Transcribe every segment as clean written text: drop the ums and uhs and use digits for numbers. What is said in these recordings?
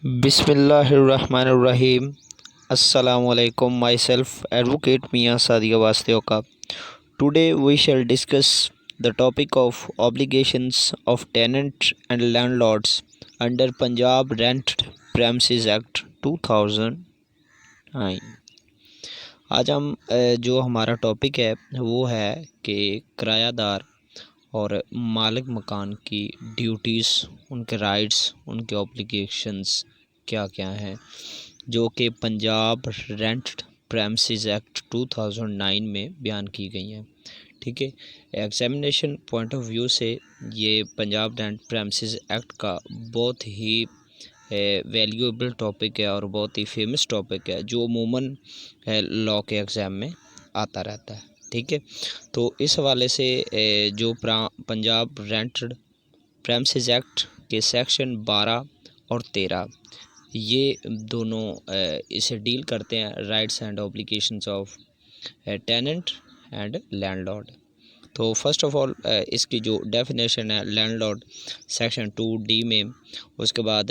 बिस्मिल्लाहिर्रहमानिर्रहीम। Assalamualaikum. Myself, Advocate Mia Sadia Vasteoka. Today we shall discuss the topic of obligations of tenant and landlords under Punjab Rent Premises Act 2009। आज हम जो हमारा topic है वो है कि किरायादार और मालिक मकान की ड्यूटीज़, उनके राइट्स, उनके ऑब्लिगेशंस क्या क्या हैं जो कि पंजाब रेंट प्रेमिसेस एक्ट 2009 में बयान की गई हैं। ठीक है, एग्जामिनेशन पॉइंट ऑफ व्यू से ये पंजाब रेंट प्रेमिसेस एक्ट का बहुत ही वैल्यूएबल टॉपिक है और बहुत ही फेमस टॉपिक है जो अमूमन लॉ के एग्ज़ाम में आता रहता है। ठीक है, तो इस हवाले से जो पंजाब रेंटेड प्रेमिसेस एक्ट के सेक्शन 12 और 13 ये दोनों इसे डील करते हैं, rights and obligations of tenant and landlord. तो फर्स्ट ऑफ ऑल इसकी जो डेफिनेशन है लैंडलॉर्ड सेक्शन 2D में, उसके बाद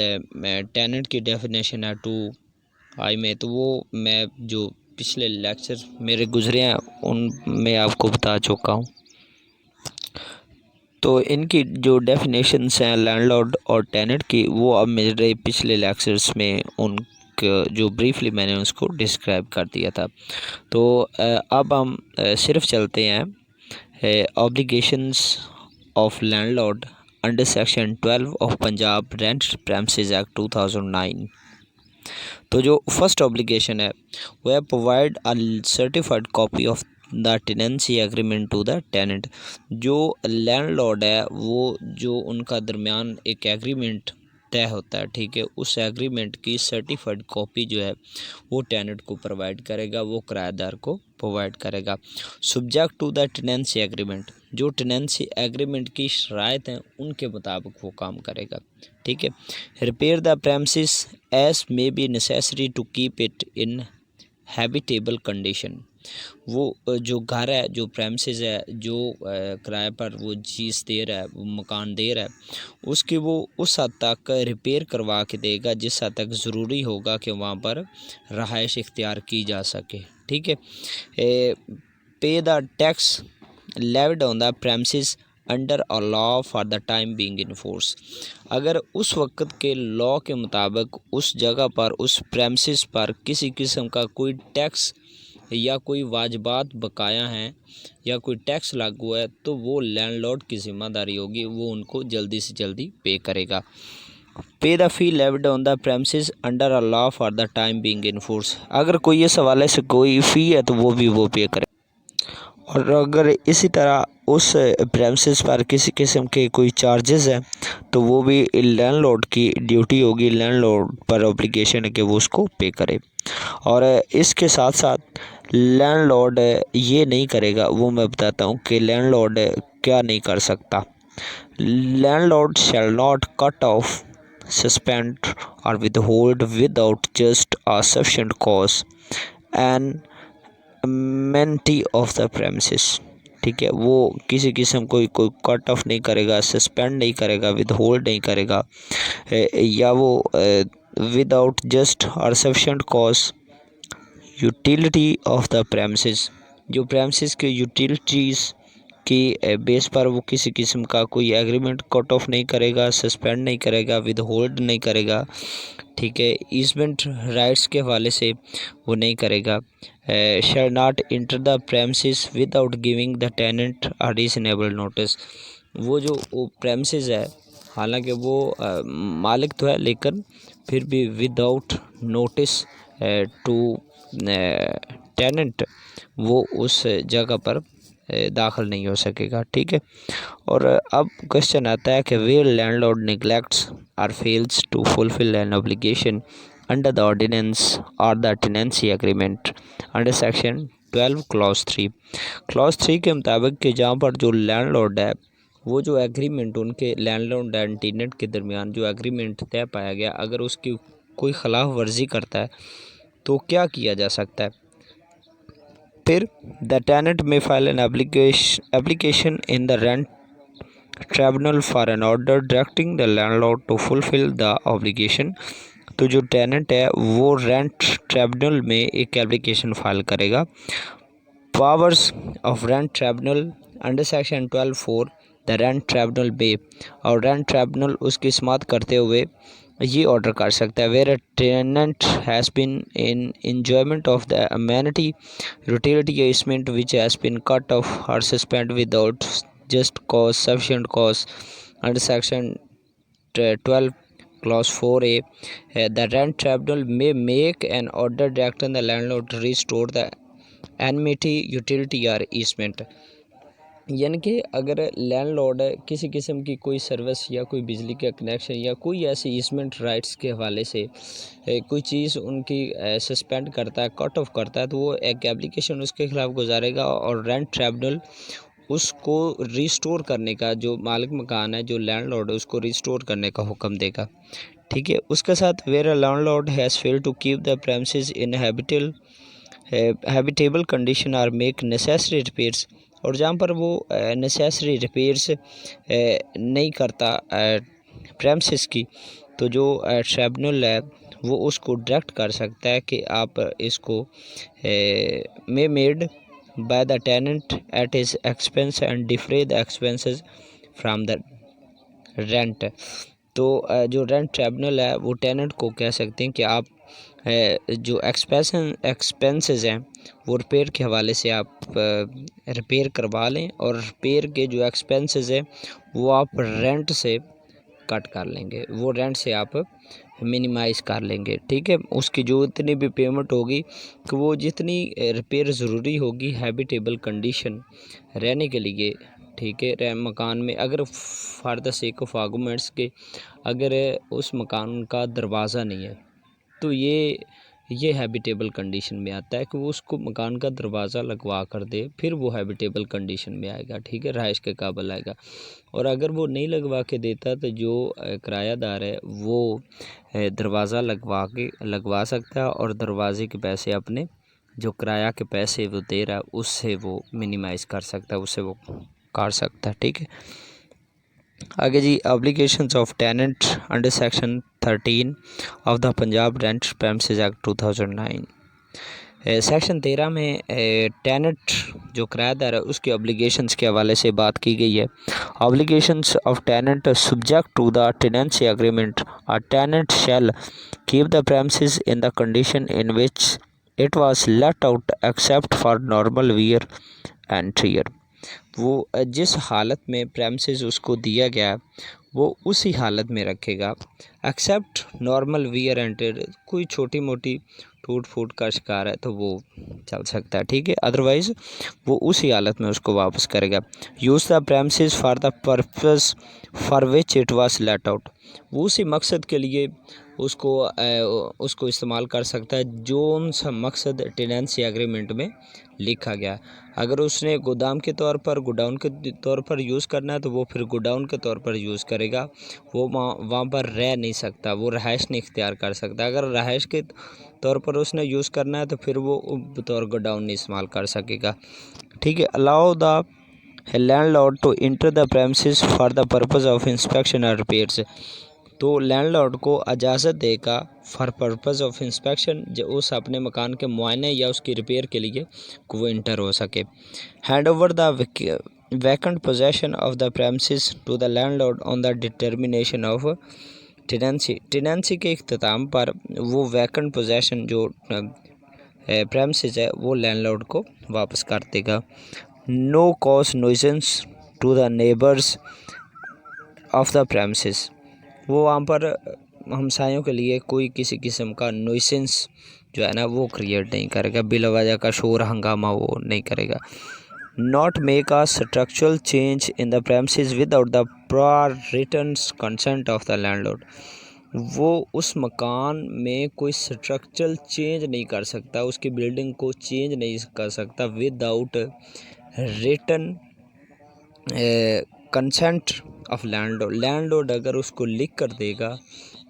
टेनेंट की डेफिनेशन है 2I में। तो वो मैं जो पिछले लेक्चर मेरे गुजरे हैं उन में आपको बता चुका हूँ। तो इनकी जो डेफिनेशंस हैं लैंडलॉर्ड और टेनेंट की, वो अब मेरे पिछले लेक्चर्स में उन जो ब्रीफली मैंने उसको डिस्क्राइब कर दिया था। तो अब हम सिर्फ चलते हैं obligations of landlord under section 12 of Punjab rent premises act 2009। तो जो फर्स्ट ऑब्लिगेशन है वो है provide a certified copy of the tenancy agreement to the tenant. जो लैंडलॉर्ड है वो जो उनका दरमियान एक एग्रीमेंट तय होता है, ठीक है, उस एग्रीमेंट की सर्टिफाइड कॉपी जो है वो टेनेंट को प्रोवाइड करेगा, वो किराएदार को प्रोवाइड करेगा subject to the tenancy agreement. जो टेनेंसी एग्रीमेंट की शराइत हैं उनके मुताबिक वो काम करेगा। ठीक है, repair the premises as may be necessary to keep it in habitable condition. वो जो घर है, जो प्रेमिसेस है, जो किराए पर वो चीज़ दे रहा है, वो मकान दे रहा है, उसकी वो उस हद तक रिपेयर करवा के देगा जिस हद तक ज़रूरी होगा कि वहाँ पर रहाइश इख्तियार की जा सके। ठीक है, पे the tax levied on the premises under a law for the time being in force. अगर उस वक्त के लॉ के मुताबिक उस जगह पर, उस प्रेमिसेस पर किसी किस्म का कोई टैक्स या कोई वाजिबात बकाया हैं या कोई टैक्स लागू है तो वो लैंडलॉर्ड की ज़िम्मेदारी होगी, वो उनको जल्दी से जल्दी पे करेगा। पे the fee levied on the premises under a law for the time being in force. अगर कोई इस हवाले से कोई फ़ी है तो वो भी वो पे करे। और अगर इसी तरह उस प्रेमिसेस पर किसी किस्म के कोई चार्जेस हैं तो वो भी लैंडलॉर्ड की ड्यूटी होगी, लैंडलॉर्ड पर ऑब्लिगेशन है कि वो उसको पे करे। और इसके साथ साथ लैंडलॉर्ड ये नहीं करेगा, वो मैं बताता हूँ कि लैंडलॉर्ड क्या नहीं कर सकता। Landlord shall not cut off, suspend or withhold without just a sufficient cause and maintenance of the premises. ठीक है, वो किसी किस्म कोई कट ऑफ नहीं करेगा, सस्पेंड नहीं करेगा, विदहोल्ड नहीं करेगा, या वो विदाउट जस्ट और sufficient cause utility of the premises. जो प्रेमिसेस के यूटिलिटीज़ की बेस पर वो किसी किस्म का कोई एग्रीमेंट कट ऑफ नहीं करेगा, सस्पेंड नहीं करेगा, विदहोल्ड नहीं करेगा। ठीक है, ईजमेंट राइट्स के हवाले से वो नहीं करेगा। Shall not enter the premises without giving the tenant a reasonable notice. वो जो प्रेमिसेस है, हालांकि वो मालिक तो है लेकिन फिर भी विदाउट नोटिस टू टेनेंट वो उस जगह पर दाखिल नहीं हो सकेगा। ठीक है, और अब क्वेश्चन आता है कि where landlord neglects or fails to fulfil an obligation under the ordinance or the tenancy agreement under section 12 clause 3। Clause 3 के मुताबिक कि जहाँ पर जो लैंडलॉर्ड है वो जो एग्रीमेंट उनके लैंडलॉर्ड एंड टेनेंट के दरमियान जो एग्रीमेंट तय पाया गया, अगर उसकी कोई खिलाफ वर्जी करता है तो क्या किया जा सकता है। फिर the tenant may file an application in the rent tribunal for an order directing the landlord to fulfil the obligation तो जो टेनेंट है वो रेंट ट्रिब्यूनल में एक एप्लीकेशन फाइल करेगा। Powers of rent tribunal under section 12(4) the rent tribunal may, और rent tribunal उसकी समाअत करते हुए ये ऑर्डर कर सकता है where tenant has been in enjoyment of the amenity utility easement which has been cut off or suspended without just cause sufficient cause under section 12 clause 4a. The rent tribunal may make an order directing the landlord to restore the amenity utility or easement। यानी कि अगर landlord किसी किस्म की कोई service या कोई बिजली का कनेक्शन या कोई ऐसी ईसमेंट राइट्स के हवाले से कोई चीज़ उनकी सस्पेंड करता है, कट ऑफ करता है, तो वो एक एप्लीकेशन उसके खिलाफ गुजारेगा और रेंट ट्रिब्यूनल उसको रिस्टोर करने का, जो मालिक मकान है, जो लैंडलॉर्ड है, उसको रिस्टोर करने का हुक्म देगा। ठीक है। उसके साथ where a landlord has failed to keep the premises in habitable condition or make necessary repairs, और जहाँ पर वो नेसेसरी रिपेयर्स नहीं करता प्रेमिसेस की, तो जो ट्रिब्यूनल है वो उसको डायरेक्ट कर सकता है कि आप इसको may made by the tenant at his expense and defray the expenses from the rent. तो जो रेंट ट्रिब्यूनल है वो टेनेंट को कह सकते हैं कि आप जो एक्सपेंसेस हैं वो रिपेयर के हवाले से आप रिपेयर करवा लें, और रिपेयर के जो एक्सपेंसेस हैं वो आप रेंट से कट कर लेंगे, वो रेंट से आप मिनिमाइज़ कर लेंगे। ठीक है। उसकी जो इतनी भी पेमेंट होगी कि वो जितनी रिपेयर ज़रूरी होगी हैबिटेबल कंडीशन रहने के लिए, ठीक है, मकान में अगर for the sake of arguments के अगर उस मकान का दरवाज़ा नहीं है तो ये हैबिटेबल कंडीशन में आता है कि वो उसको मकान का दरवाज़ा लगवा कर दे, फिर वो हैबिटेबल कंडीशन में आएगा। ठीक है, रहाइश के काबिल आएगा। और अगर वो नहीं लगवा के देता तो जो किरायादार है वो दरवाज़ा लगवा सकता है और दरवाजे के पैसे अपने जो किराया के पैसे वो दे रहा है उससे वो मिनिमाइज़ कर सकता है, उससे वो काट सकता है। ठीक है। आगे जी, obligations of tenant under section 13 of the Punjab rent premises act 2009। Section 13 में टेनेंट जो किराएदार है उसके ऑब्लिगेशंस के हवाले से बात की गई है। Obligations of tenant subject to the tenancy agreement, a tenant shall keep the premises in the condition in which it was let out except for normal wear and tear. वो जिस हालत में प्रेमिसेस उसको दिया गया वो उसी हालत में रखेगा, except normal wear and tear. कोई छोटी मोटी टूट फूट का शिकार है तो वो चल सकता है। ठीक है, अदरवाइज़ वो उसी हालत में उसको वापस करेगा। Use the premises for the purpose for which it was let out. वो उसी मकसद के लिए उसको इस्तेमाल कर सकता है जो सा मकसद टेनेंसी एग्रीमेंट में लिखा गया। अगर उसने गोदाम के तौर पर, गोडाउन के तौर पर यूज़ करना है तो वो फिर गोडाउन के तौर पर यूज़ करेगा। वो वहाँ पर रह नहीं सकता, वो रहाइश नहीं इख्तियार कर सकता। अगर रहाइश के तौर पर उसने यूज़ करना है तो फिर वो बतौर गोडाउन नहीं इस्तेमाल कर सकेगा। ठीक है। Allow the landlord to enter the premises for the purpose of inspection और रिपेयर्स। तो लैंडलॉर्ड को इजाज़त देगा फॉर पर्पस ऑफ इंस्पेक्शन, जो उस अपने मकान के मुआयने या उसकी रिपेयर के लिए वो इंटर हो सके। Hand over the vacant possession of the premises to the landlord on the determination of tenancy के इख्तिताम पर वो वैकेंट पोजेसन जो प्रेमिसेस है वो लैंडलॉर्ड को वापस कर देगा। No cause nuisance to the neighbours of the premises. वो वहाँ पर हमसायों के लिए कोई किसी किस्म का नुइसेंस जो है ना वो क्रिएट नहीं करेगा, बिलावजह का शोर हंगामा वो नहीं करेगा। Not make a structural change in the premises without the prior written consent of the landlord. वो उस मकान में कोई स्ट्रक्चरल चेंज नहीं कर सकता, उसकी बिल्डिंग को चेंज नहीं कर सकता without written consent of landlord. Landlord अगर उसको लिख कर देगा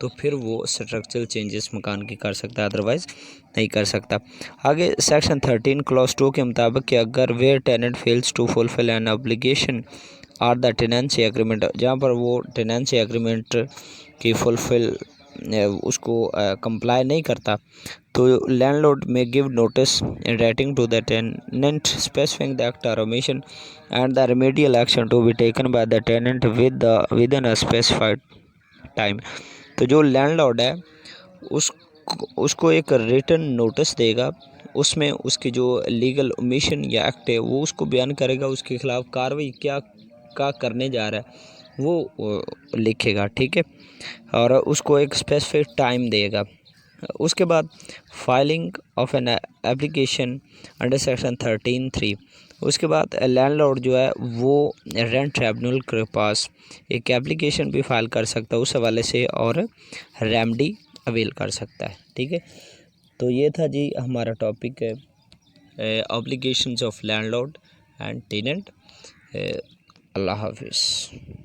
तो फिर वो स्ट्रक्चरल चेंजेस मकान की कर सकता है, अदरवाइज़ नहीं कर सकता। आगे सेक्शन 13 क्लॉज 2 के मुताबिक कि अगर where tenant fails to fulfil an obligation or the tenancy agreement, जहाँ पर वो टेनेंसी एग्रीमेंट की फुलफिल उसको कंप्लाई नहीं करता तो landlord may give notice in writing to the tenant specifying the act or omission and the remedial action to be taken by the tenant within a specified time. तो जो landlord है उसको एक written notice देगा, उसमें उसकी जो legal omission या एक्ट है वो उसको बयान करेगा, उसके खिलाफ कार्रवाई क्या करने जा रहा है वो लिखेगा, ठीक है, और उसको एक स्पेसिफिक टाइम देगा। उसके बाद filing of an application under section 13(3), उसके बाद लैंडलॉर्ड जो है वो रेंट ट्रिब्यूनल के पास एक एप्लीकेशन भी फाइल कर सकता है उस हवाले से और रेमेडी अवेल कर सकता है, ठीक है। तो ये था जी हमारा टॉपिक है obligations of landlord and tenant. अल्लाह हाफिज़।